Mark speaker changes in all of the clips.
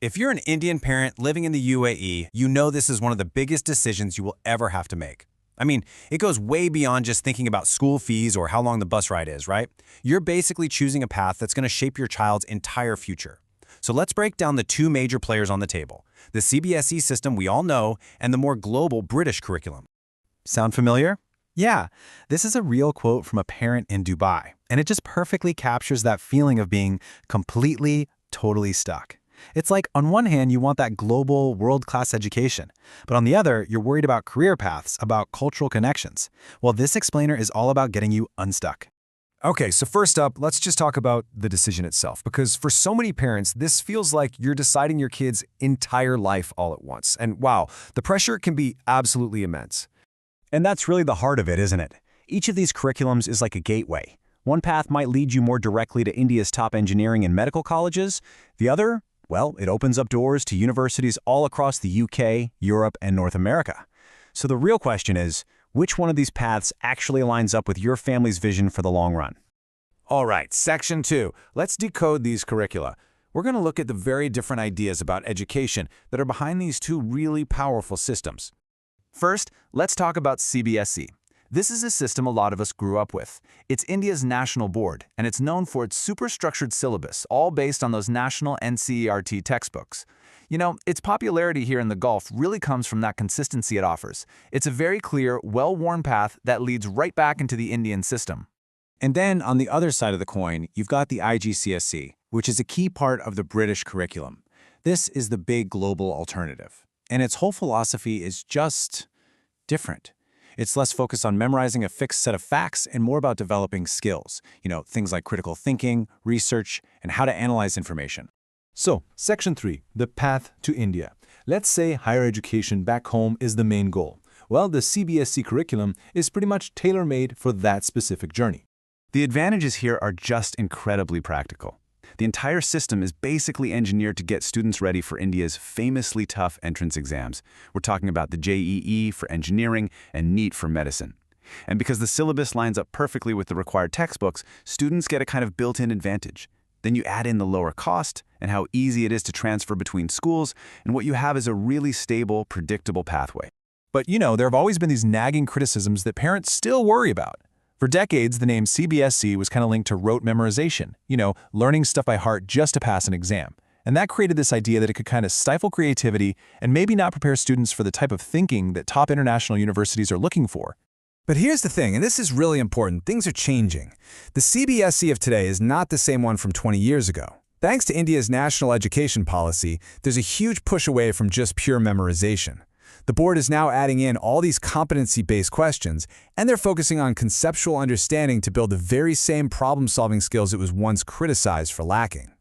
Speaker 1: If you're an Indian parent living in the UAE, you know this is one of the biggest decisions you will ever have to make. I mean, it goes way beyond just thinking about school fees or how long the bus ride is, right? You're basically choosing a path that's going to shape your child's entire future. So let's break down the two major players on the table, the CBSE system we all know and the more global British curriculum. Sound familiar? Yeah, this is a real quote from a parent in Dubai, and it just perfectly captures that feeling of being completely, totally stuck. It's like, on one hand, you want that global, world-class education, but on the other, you're worried about career paths, about cultural connections. Well, this explainer is all about getting you unstuck.
Speaker 2: Okay, so first up, let's just talk about the decision itself, because for so many parents, this feels like you're deciding your kid's entire life all at once. And wow, the pressure can be absolutely immense.
Speaker 3: And that's really the heart of it, isn't it? Each of these curriculums is like a gateway. One path might lead you more directly to India's top engineering and medical colleges. The other, well, it opens up doors to universities all across the UK, Europe, and North America. So the real question is, which one of these paths actually lines up with your family's vision for the long run?
Speaker 4: All right, Section 2. Let's decode these curricula. We're going to look at the very different ideas about education that are behind these two really powerful systems. First, let's talk about CBSE. This is a system a lot of us grew up with. It's India's national board, and it's known for its super-structured syllabus, all based on those national NCERT textbooks. You know, its popularity here in the Gulf really comes from that consistency it offers. It's a very clear, well-worn path that leads right back into the Indian system.
Speaker 3: And then, on the other side of the coin, you've got the IGCSE, which is a key part of the British curriculum. This is the big global alternative. And its whole philosophy is just different. It's less focused on memorizing a fixed set of facts and more about developing skills, things like critical thinking, research, and how to analyze information.
Speaker 2: So, Section 3, the path to India. Let's say higher education back home is the main goal. Well, the CBSE curriculum is pretty much tailor-made for that specific journey.
Speaker 5: The advantages here are just incredibly practical. The entire system is basically engineered to get students ready for India's famously tough entrance exams. We're talking about the JEE for engineering and NEET for medicine. And because the syllabus lines up perfectly with the required textbooks, students get a kind of built-in advantage. Then you add in the lower cost and how easy it is to transfer between schools, and what you have is a really stable, predictable pathway.
Speaker 2: But there have always been these nagging criticisms that parents still worry about. For decades, the name CBSE was kind of linked to rote memorization, learning stuff by heart just to pass an exam. And that created this idea that it could kind of stifle creativity and maybe not prepare students for the type of thinking that top international universities are looking for.
Speaker 6: But here's the thing, and this is really important, things are changing. The CBSE of today is not the same one from 20 years ago. Thanks to India's national education policy, there's a huge push away from just pure memorization. The board is now adding in all these competency-based questions, and they're focusing on conceptual understanding to build the very same problem-solving skills it was once criticized for lacking.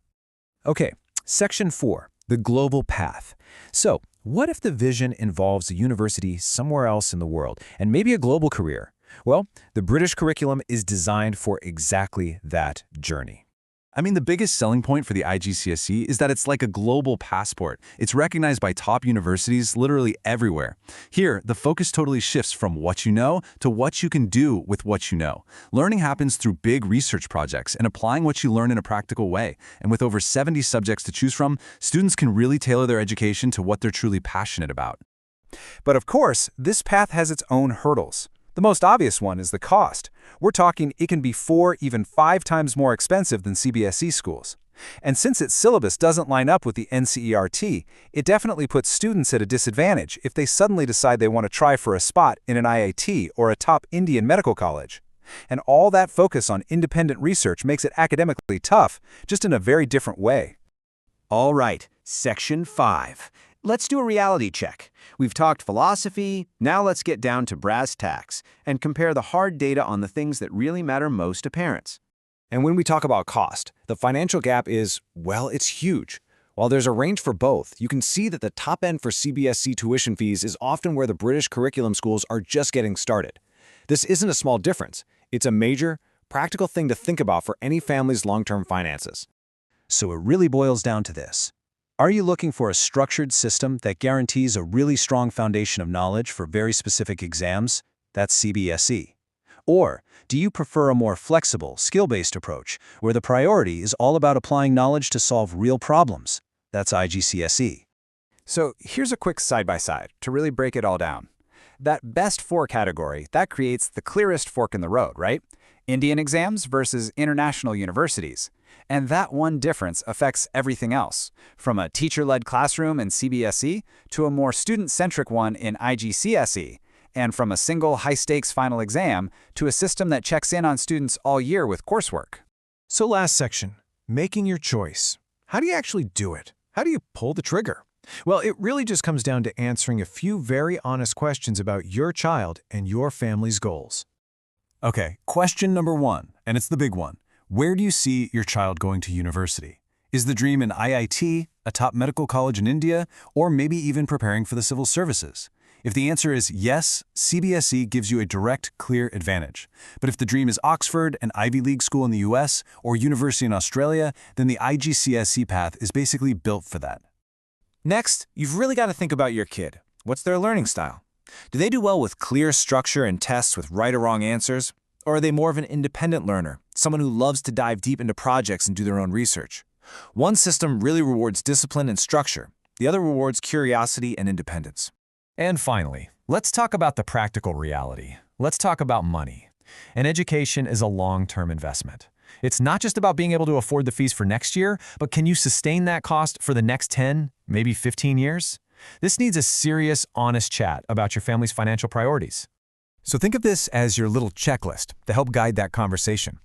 Speaker 2: Okay, Section 4, the global path. So, what if the vision involves a university somewhere else in the world, and maybe a global career? Well, the British curriculum is designed for exactly that journey.
Speaker 5: I mean, the biggest selling point for the IGCSE is that it's like a global passport. It's recognized by top universities literally everywhere. Here, the focus totally shifts from what you know to what you can do with what you know. Learning happens through big research projects and applying what you learn in a practical way. And with over 70 subjects to choose from, students can really tailor their education to what they're truly passionate about.
Speaker 6: But of course, this path has its own hurdles. The most obvious one is the cost. We're talking it can be 4, even 5 times more expensive than CBSE schools. And since its syllabus doesn't line up with the NCERT, it definitely puts students at a disadvantage if they suddenly decide they want to try for a spot in an IIT or a top Indian medical college. And all that focus on independent research makes it academically tough, just in a very different way.
Speaker 7: All right, Section 5. Let's do a reality check. We've talked philosophy, now let's get down to brass tacks and compare the hard data on the things that really matter most to parents.
Speaker 6: And when we talk about cost, the financial gap is, well, it's huge. While there's a range for both, you can see that the top end for CBSE tuition fees is often where the British curriculum schools are just getting started. This isn't a small difference. It's a major, practical thing to think about for any family's long-term finances.
Speaker 3: So it really boils down to this. Are you looking for a structured system that guarantees a really strong foundation of knowledge for very specific exams? That's CBSE. Or do you prefer a more flexible, skill-based approach where the priority is all about applying knowledge to solve real problems?
Speaker 6: That's IGCSE.
Speaker 3: So here's a quick side-by-side to really break it all down. That best four category, that creates the clearest fork in the road, right? Indian exams versus international universities. And that one difference affects everything else, from a teacher-led classroom in CBSE to a more student-centric one in IGCSE, and from a single high-stakes final exam to a system that checks in on students all year with coursework.
Speaker 2: So last section, making your choice. How do you actually do it? How do you pull the trigger? Well, it really just comes down to answering a few very honest questions about your child and your family's goals.
Speaker 1: Okay, question number 1, and it's the big one. Where do you see your child going to university? Is the dream an IIT, a top medical college in India, or maybe even preparing for the civil services? If the answer is yes, CBSE gives you a direct, clear advantage. But if the dream is Oxford, an Ivy League school in the US, or university in Australia, then the IGCSE path is basically built for that.
Speaker 6: Next, you've really got to think about your kid. What's their learning style? Do they do well with clear structure and tests with right or wrong answers? Or are they more of an independent learner, someone who loves to dive deep into projects and do their own research? One system really rewards discipline and structure. The other rewards curiosity and independence.
Speaker 2: And finally, let's talk about the practical reality. Let's talk about money. An education is a long-term investment. It's not just about being able to afford the fees for next year, but can you sustain that cost for the next 10, maybe 15 years? This needs a serious, honest chat about your family's financial priorities.
Speaker 1: So think of this as your little checklist to help guide that conversation.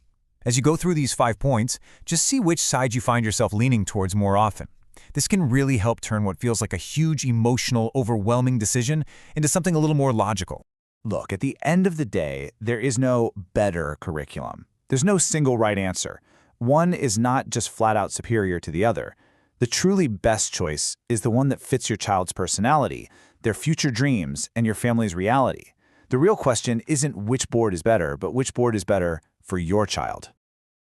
Speaker 1: As you go through these 5 points, just see which side you find yourself leaning towards more often. This can really help turn what feels like a huge, emotional, overwhelming decision into something a little more logical.
Speaker 3: Look, at the end of the day, there is no better curriculum. There's no single right answer. One is not just flat out superior to the other. The truly best choice is the one that fits your child's personality, their future dreams, and your family's reality. The real question isn't which board is better, but which board is better for your child.